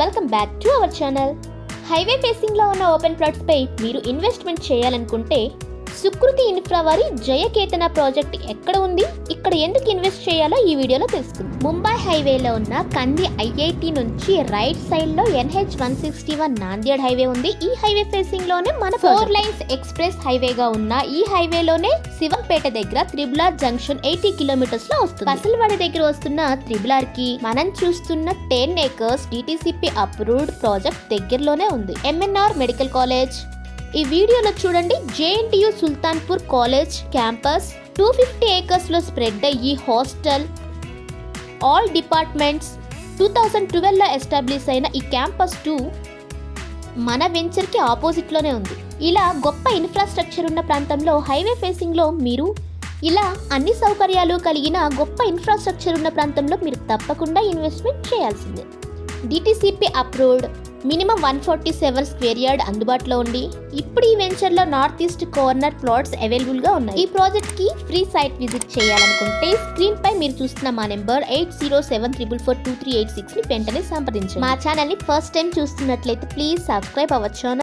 Welcome back to our channel. Highway facing లో ఉన్న open plots పై మీరు ఇన్వెస్ట్మెంట్ చేయాలనుకుంటే సుకృతి ఇన్ఫ్రా వారి జయకేతన ప్రాజెక్ట్ ఎక్కడ ఉంది, ఇక్కడ ఎందుకు ఇన్వెస్ట్ చేయాలో ఈ వీడియోలో తెలుసుకుందాం. ముంబై హైవేలో ఉన్న కంది ఐఐటి నుంచి రైట్ సైడ్ లో NH161 నాందేడ్ హైవే ఉంది. ఈ హైవే ఫేసింగ్ లోనే మన 4 లైన్స్ ఎక్స్ప్రెస్ హైవేగా ఉన్న ఈ హైవేలోనే శివంపేట దగ్గర త్రిబులార్ జంక్షన్ 80 కిలోమీటర్స్ లో వస్తుంది. పసలవాడి దగ్గర వస్తున్న త్రిబులార్ కి మనం చూస్తున్న 10 acres DTCP అప్రూవ్డ్ ప్రాజెక్ట్ దగ్గరలోనే ఉంది. MNR మెడికల్ కాలేజ్ ఈ వీడియోలో చూడండి. JNTU Sultanpur college campus 250 acres లో స్ప్రెడ్ అయ్యి హాస్టల్ ఆల్ డిపార్ట్మెంట్స్ 2012 లో ఎస్టాబ్లిష్ అయిన ఈ క్యాంపస్ 2 మన వెంచర్ కి ఆపోజిట్ లోనే ఉంది. ఇలా గొప్ప ఇన్ఫ్రాస్ట్రక్చర్ ఉన్న ప్రాంతంలో హైవే ఫేసింగ్ లో మీరు ఇలా అన్ని సౌకర్యాలు కలిగిన గొప్ప ఇన్ఫ్రాస్ట్రక్చర్ ఉన్న ప్రాంతంలో మీరు తప్పకుండా ఇన్వెస్ట్మెంట్ చేయాల్సిందే. DTCP approved minimum 147 square yard అందుబాటులో ఉంది. ఇప్పుడు ఈ వెంచర్లో నార్త్ ఈస్ట్ కార్నర్ ప్లాట్స్ అవైలబుల్గా ఉన్నాయి. ఈ ప్రాజెక్ట్కి ఫ్రీ సైట్ విజిట్ చేయాలనుకుంటే స్క్రీన్ పై మీరు చూస్తున్న మా నెంబర్ 8074442386ని వెంటనే సంప్రదించండి. మా ఛానల్ని ఫస్ట్ టైం చూస్తున్నట్లయితే ప్లీజ్ సబ్స్క్రైబ్ అవ్వచ్చు.